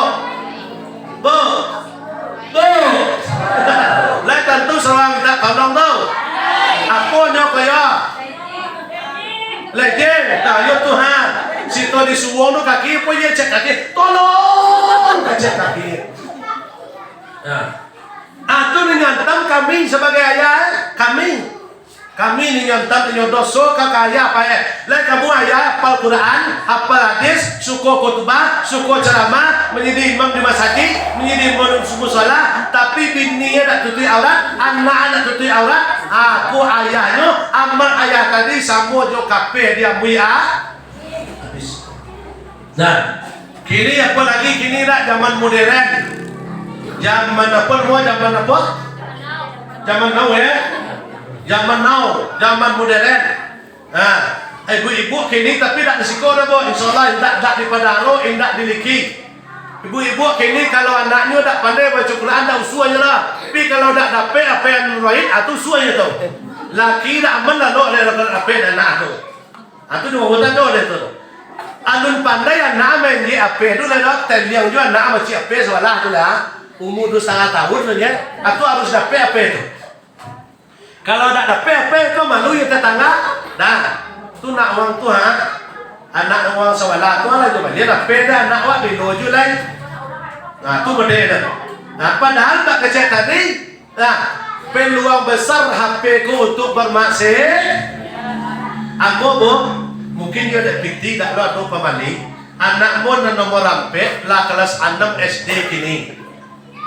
Bu. Lah tentu seorang minta tolong tu. Apa nya kaya? Legend, tahu Tuhan. Situ disuwung tu kaki pun dia cek kaki. Tolong, cek kaki. Atau nyantam kami sebagai ayah kami nyantam nyodoso kakak ayah apa ya? Lain kamu ayah hafal Quran, hafal hadis, suku khutbah, suku ceramah, menjadi imam di masjid, menjadi imam musola, tapi bininya tak tutup aurat, anak tutup aurat. Aku ayahnya, amal ayah tadi sama jo kape dia muia. Habis. Nah, kini apa lagi? Kini nak zaman modern. Zaman apa semua? Zaman apa? Zaman now ya? Zaman now, zaman modern. Ibu-ibu kini tapi tak disiko dah bo. InsyaAllah tak dipadaro, tak diliki. Ibu-ibu kini kalau anaknya tak pandai baca Quran, tak usuanya lah. Tapi kalau tak dapat apa yang lain, itu usuanya tu. Laki tak aman lah lo oleh apa anak tu. Itu dua hutan tu oleh tu. Alun pandai anak main di apa tu lah dok. Terliang juga anak macam apa sewalah tu lah. Umur 2,5 tahun tu ya. Itu harus dapat apa itu. Kalau tak dapat apa itu malu ya tetangga. Dah. Tu nak orang tu anak orang sewalah tu lah cuma dia dapat dah anak awak di loju lain. Nah tu beda dah. Nah padahal tak kecek tadi. Nah peluang besar HP ku untuk bermaksiat. Aku bu mungkin dia ada piti tak lo atau pemali. Anakmu nomor rampe lah kelas 6 SD kini.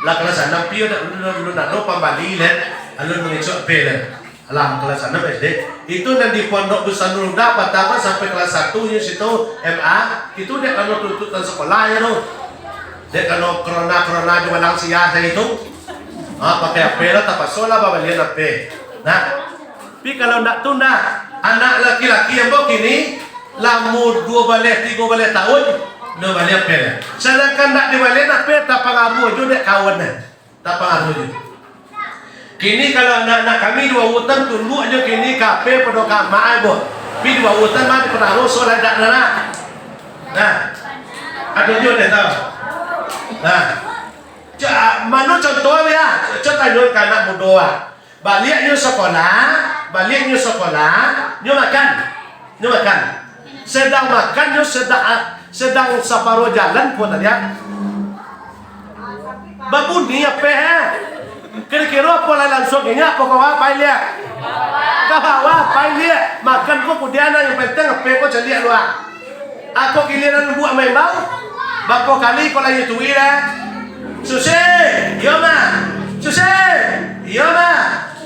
Lah kelas 6 pio dah dulu nak lo pembali leh, alun mengicok pe leh. Lah kelas 6 SD itu nanti pondok besar Nurda pertama sampai kelas 1 nya situ MA itu dia kalau tuntutan sekolah ya lo. Dia kalau corona juga lang siya itu. Pakai HP lah tak pasola babalian HP. Nah, tapi kalau nak tunda anak laki-laki yang bawa kini lamu 2 balik 3 balik tahun no balik apa? Sedangkan nak dibalik apa? Tak pengaruh juga kawan tak pengaruh juga. Kini kalau anak-anak kami 2 hutan tunduk aja kini kafe pada kamar bo. Tapi 2 hutan mah pengaruh soal tak nana. Nah, ada juga tahu. Nah, mana contoh ya? Contoh anak muda. Baliknya sekolah, nyo makan. Sedang makan, nyo sedang separuh jalan pun ada. Babun ni apa? Kira-kira apa lah langsung ini apa kau apa lihat? Kau apa lihat? Makan kau kudiana yang penting apa kau jadi luar. Aku giliran buat main bau. Berapa kali kau lagi tuh ira? Susah, iya mah. Susah, iya mah.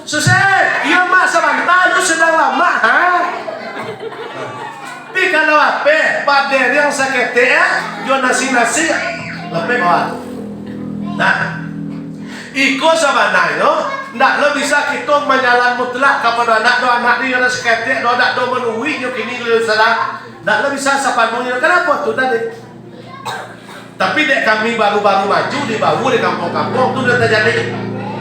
Susah, iya mah sebentar lu sedang lama, ha? Tapi kalau apa? Pada yang sakit jual nasi, lebih bawah. Nah, iko sebenarnya, ndak lo bisa kita menjalan mutlak kepada anak dia yang sakit, anak do menuhi nyo kini lo salah, ndak lo bisa sepenuhnya. Kenapa tuh tadi? Tapi dek kami baru-baru maju di bawah di kampung-kampung tuh udah terjadi.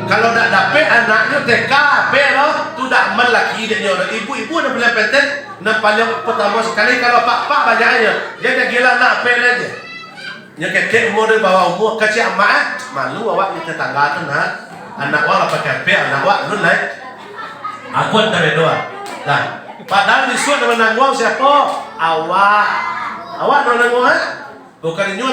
Kalau tak dapat anaknya TK, pero tu dak melaki dia orang ibu-ibu nak beli peten, nak paling pertama sekali kalau pak banyaknya, dia dah gila nak pel aja. Nya kek umur dia bawa umur kecil amat, malu awak ni tetangga tu nak, anak awak pakai pel, anak awak nun lain. Aku tak berdoa. Nah, padahal disuruh dengan nanggung siapa? Awak nanggung bukan nyu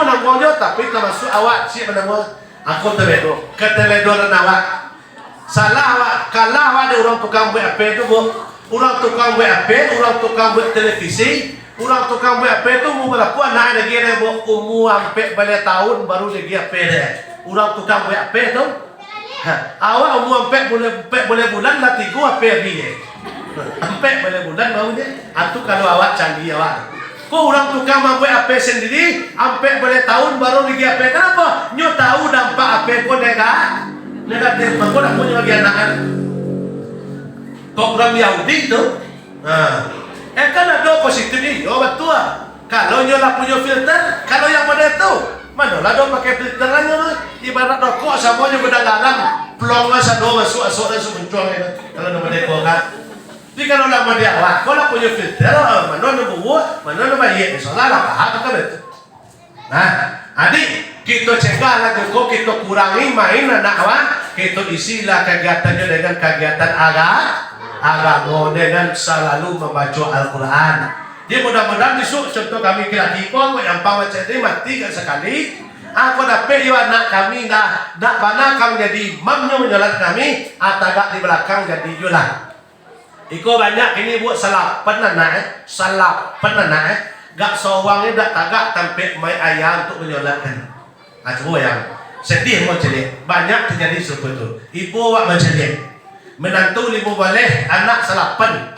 nanggung dia, tapi termasuk awak si menanggung. Aku terledo, keteledoran awak. Salah awak, kalah awak ada orang tukang buat apa itu bu? Orang tukang buat apa? Orang tukang buat televisi, orang tukang buat apa itu umur berapa? Anak lagi ada bu umur sampai balik tahun baru lagi apa dia? Orang tukang buat apa itu? Awak umur sampai boleh bulan lah tiga apa dia? Sampai boleh bulan baru dia. Atau kalau awak canggih awak. Kau orang tukang mampu apa sendiri, sampai boleh tahun baru lagi apa? Kenapa? Nyo tahu dampak apa kau negatif. Kau nak punya lagi anak. Kau orang Yahudi tu, kan ada positif ni. Oh betul. Kalau nyo lah punya filter, kalau yang model tu, mana lah do pakai filterannya? Ibarat rokok semuanya berdagangan, pelonglah sado masuk dan semuncul. Kalau nama dekor kan. Jadi kalau nama dia awak, kalau punya filter, mana nama buat, mana nama iya, soalnya lah paham kan itu. Nah, adik kita cegah lah kok kita kurangi main anak awak, kita isilah kegiatannya dengan kegiatan agama dengan selalu membaca Al-Quran. Jadi mudah-mudahan besok contoh kami lagi kok yang bawa jadi mati kan sekali. Aku dapat yo anak kami dah mana kami jadi imamnya menjalan kami, atagak di belakang jadi jualan. Iko banyak ini buat salah penanah, gak sawangnya dak tagak tampil mai ayam untuk menyolatkan. Coba yang sedih mau celik, banyak terjadi seperti itu. Ibu awak mencelik, menantu limu boleh, anak salapan,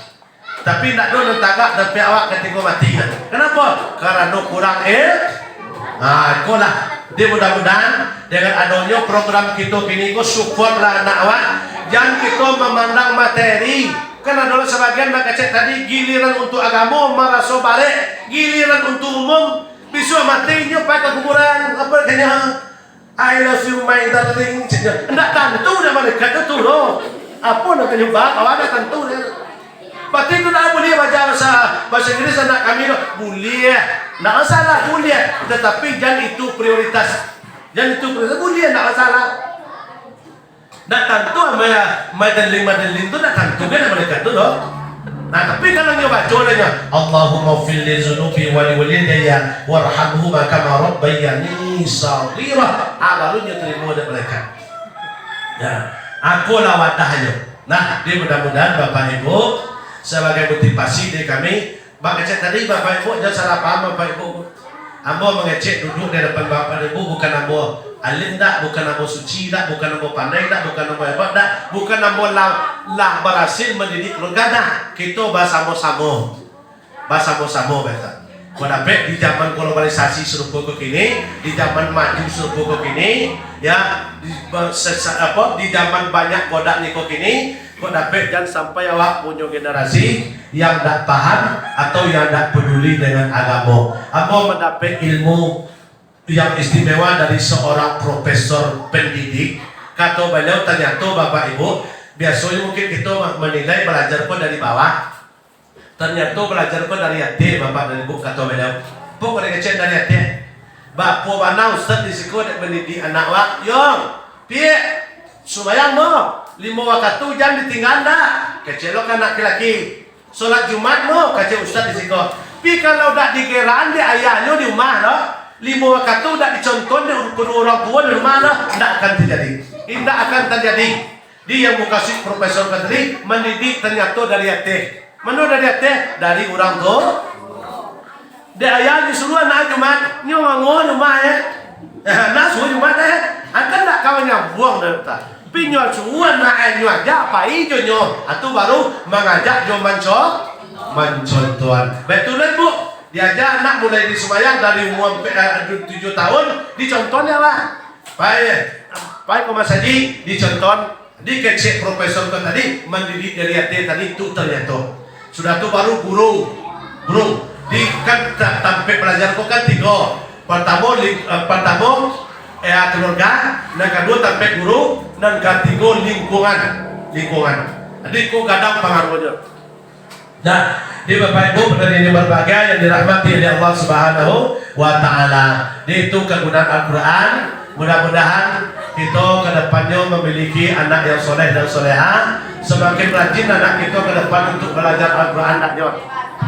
tapi nak do tagak tampil awak ketika mati. Kenapa? Karena kurang iko lah. Dia mudah-mudahan dengan adanya program kita kini, ko supportlah anak awak, jangan kita memandang materi. Karena dulu sebagian nak cek tadi giliran untuk agama merasa balik, giliran untuk umum bisa matinya pakai kuburan apa kayaknya I love you my darling. Enggak tentu dah mereka itu loh. Apa nak nyembah awak tentu dia. Berarti itu nak boleh baca bahasa Inggris anak kami tu boleh. Nak masalah boleh, tetapi jangan itu prioritas. Jangan itu prioritas boleh nak masalah. Nak tentu madeling tu nak tentu kan mereka tu loh. Nah tapi kalau dia baca olehnya Allahumma fil li zunubi wa li walidayya warhamhuma kama rabbayani shaghira. Barunya terima dari mereka. Ya, aku lah wadahnya. Nah, dia mudah-mudahan Bapak Ibu sebagai motivasi dari kami. Mengecek tadi Bapak Ibu jangan salah paham Bapak Ibu. Ambo mengecek duduk di depan Bapak Ibu bukan ambo alim dak, bukan ambo suci dak, bukan ambo pandai dak, bukan ambo hebat dak, bukan ambo lah berhasil mendidik keluarga dak. Kita bersama-sama betul. Mendapat di zaman globalisasi serupa ke kini, di zaman maju serupa ke kini, ya di zaman banyak kodak ni ke kini. Kau dapat jangan sampai awak punya generasi yang tak paham atau yang tak peduli dengan agama. Aku mendapat ilmu yang istimewa dari seorang profesor pendidik. Kata beliau ternyata Bapak Ibu, biasanya mungkin kita menilai belajar pun dari bawah. Ternyata belajar pun dari hati Bapak dan Ibu. Kata beliau, pokoknya kecil dari hati. Bapak mana Ustaz di sekolah mendidik anak awak, yong, piye, sumayang mo. 5 waktu tu jangan ditinggal dah. Kecelok anak laki-laki. Solat Jumat mo kacau Ustaz di siko. Pi kalau dak digeraan di ayahnya di rumah no. 5 waktu dak dicontoh di kedua orang tua di rumah no, ndak akan terjadi. Tidak akan terjadi. Dia yang mau kasih profesor tadi mendidik ternyata dari hati. Mana dari hati? Dari orang tua. Dia ayah disuruh anak Jumat, nyo mangon rumah nak suruh Jumat akan tak kawannya buang dari ta. Pinyo suruh anak nyo aja apa ijo nyo, itu baru mengajak nyo mencontohan. Betul Bu. Diajak anak mulai di sembahyang dari umur 7 tahun, dicontohnya lah. Baik Mas Haji, dicontoh, dikecek profesor tadi, mendidik dari hati tadi itu ternyata. Sudah itu baru guru. Di kan sampai pelajar kok kan 3. Pertama keluarga, yang kedua sampai guru, dan ketiga lingkungan. Jadi kok kadang pengaruhnya. Nah, di Bapak Ibu benar ini berbagai yang dirahmati oleh Allah Subhanahu wa Ta'ala. Itu kegunaan Al-Quran. Mudah-mudahan kita ke depannya memiliki anak yang soleh dan soleha. Semakin rajin anak kita ke depan untuk belajar Al-Quran.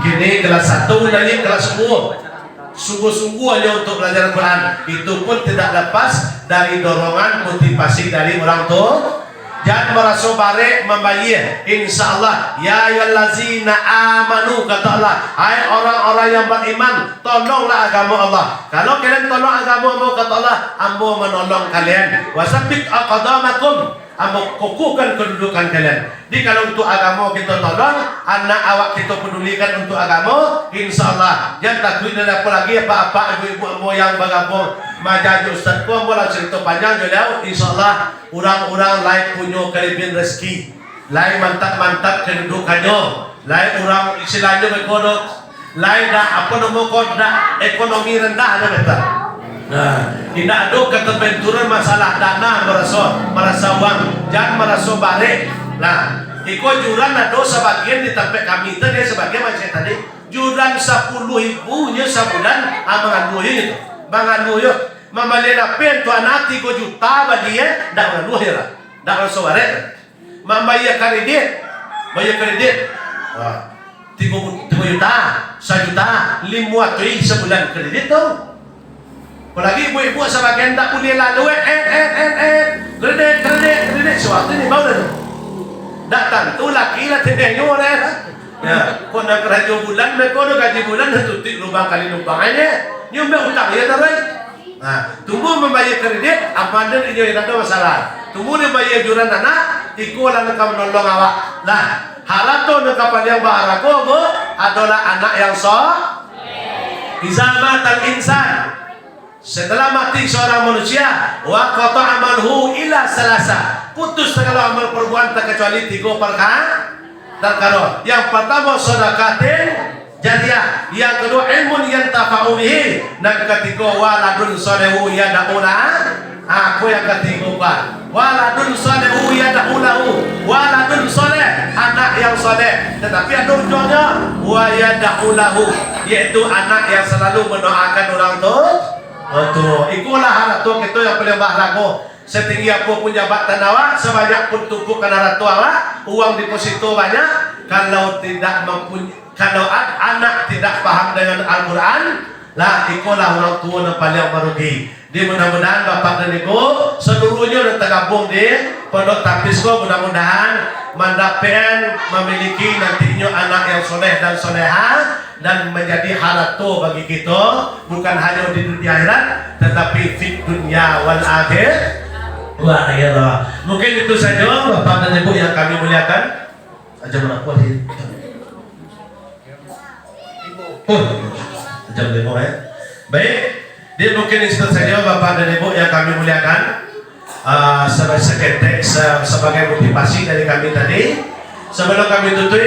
Kini kelas 1 lagi kelas 10. Sungguh-sungguh aja untuk belajar Al-Quran. Itu pun tidak lepas dari dorongan motivasi dari orang tua. Jangan merasa barek membayar. Insya Allah, ya ayyuhallazina amanu, kata Allah, hai orang-orang yang beriman, tolonglah agama Allah. Kalau kalian tolong agama Allah, kata Allah, ambo menolong kalian. Wasabbit aqdamakum, ambo kukuhkan kedudukan kalian. Jadi kalau untuk agama kita tolong, anak awak kita pedulikan untuk agama, insya Allah. Jangan takut dan apa lagi apa-apa ibu-ibu yang bergabung. Majaj Ustaz ko bola cerita panjang jauh, insya Allah orang-orang lain punya kelebihan rezeki, lain mantap-mantap kedudukannya, lain orang istilahnya berkodok, lain dah apa nama kod dah ekonomi rendah ada betul. Nah, tidak ada keterbenturan masalah dana merasa uang, jangan merasa barek. Nah, iko juran ada sebagian di tempat kami itu dia sebagian macam tadi juran 10.000 nya sebulan amangan duit itu, mangan duit. Mambalena pen tu anak 3 juta badia dak ngaluh ya lah. Dak rasa barek. Mambayar kredit. Bayar kredit. 3 juta, 1 juta, 5 tuh sebulan kredit tu. Apalagi ibu-ibu sebagian tak boleh lalu kredit suatu ni mau dah. Dak tentu laki lah tendenyo lah. Ya, kau nak kerja bulan, kau nak gaji bulan tutik lubang kali lubangnya. Nyumbe utang ya tarai. Nah, tunggu membayar kredit, apa ada ini yang ada masalah. Tunggu membayar juran anak, ikulah nak menolong awak. Nah, harap tu nak kapal yang baharaku adalah anak yang Izamat al-insan. Setelah mati seorang manusia, wa qata amalhu ila salasa. Putus segala amal perbuatan terkecuali 3 perkara. Yang pertama sedekatin jariah, yang kedua ilmun yang tafa'u bihi, dan ketiga waladun salihu yad'una. Aku yang ketiga waladun salihu yad'ulahu, waladun saleh, anak yang saleh, tetapi ada ujungnya wa yad'ulahu, yaitu anak yang selalu mendoakan orang tua. Ikulah hal tu kita yang paling bahagia. Setinggi apapun jabatan awak, sebanyak pun tumpukan harta awak, uang deposito banyak, kalau tidak mempunyai, kalau anak tidak paham dengan Al-Quran, lah ikulah orang tua yang paling merugi. Di mudah-mudahan Bapak dan Ibu seluruhnya yang tergabung di Pondok Tapisco, mudah-mudahan mendapatkan memiliki nantinya anak yang soleh dan soleha, dan menjadi harta bagi kita, bukan hanya di dunia akhirat, tetapi di dunia wal akhir. Wah, ya Allah. Mungkin itu saja Bapak dan Ibu yang kami muliakan. Aja menakuat ini. Jam 5 ya. Baik, dia mungkin itu saja Bapak dan Ibu yang kami muliakan. Sebagai motivasi dari kami tadi. Sebelum kami tutup,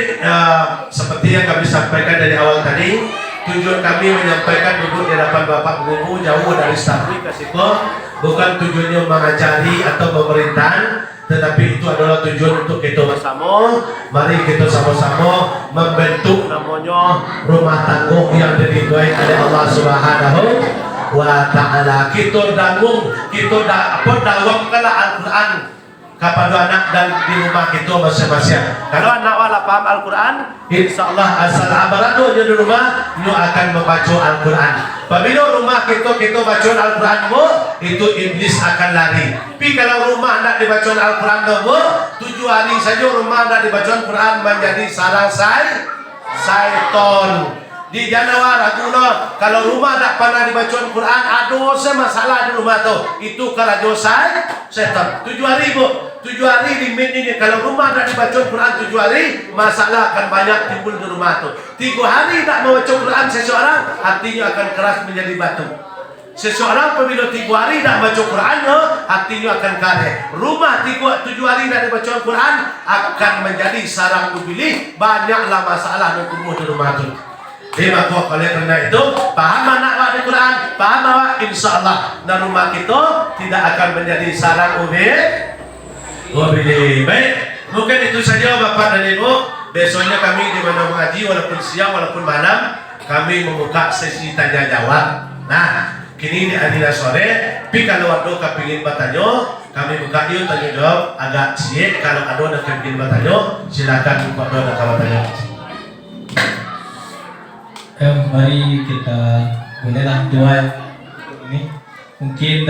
seperti yang kami sampaikan dari awal tadi, tujuan kami menyampaikan duduk di hadapan Bapak dan Ibu jauh dari staf Kasiko, bukan tujuannya mengajari atau pemerintahan, tetapi itu adalah tujuan untuk kita bersama. Mari kita sama-sama membentuk namanya rumah tanggung yang diridhoi oleh Allah Subhanahu wa Ta'ala. Kita dangung, kita dawamkanlah Al-Quran kepada anak dan di rumah kita masing-masing. Kalau anak wala paham Al-Quran, insyaAllah asal abaratu di rumah, you akan membaca Al-Quran. Apabila rumah kita baca Al-Quran, itu iblis akan lari. Tapi kalau rumah nak dibaca Al-Quran, 7 hari saja rumah tidak dibaca Quran menjadi sarang syaiton. Di Januari guna kalau rumah tak pernah dibaca Quran ada masalah di rumah tu. Itu kerajo setan. 7 hari bu, 7 hari limit ini. Kalau rumah tak dibaca Quran 7 hari, masalah akan banyak timbul di rumah tu. 3 hari tak membaca Quran seseorang, hatinya akan keras menjadi batu. Seseorang apabila 3 hari tak baca Quran, hatinya akan karet. Rumah 7 hari tak dibaca Quran akan menjadi sarang kubilik. Banyaklah masalah yang tumbuh di rumah tu. Maka oleh kerana itu, paham anak awak di Quran, paham awak, insyaAllah dan rumah kita tidak akan menjadi sarang ubilik. Baik, mungkin itu saja Bapak dan Ibu. Besoknya kami di mana mengaji, walaupun siang walaupun malam, kami membuka sesi tanya jawab. Nah, kini di adina sore, tapi kalau ada kepingin bertanya, kami buka yuk tanya jawab agak siap. Kalau ada yang kepingin bertanya, silakan buka doa dan bertanya. Mari kita bolehlah doa ini mungkin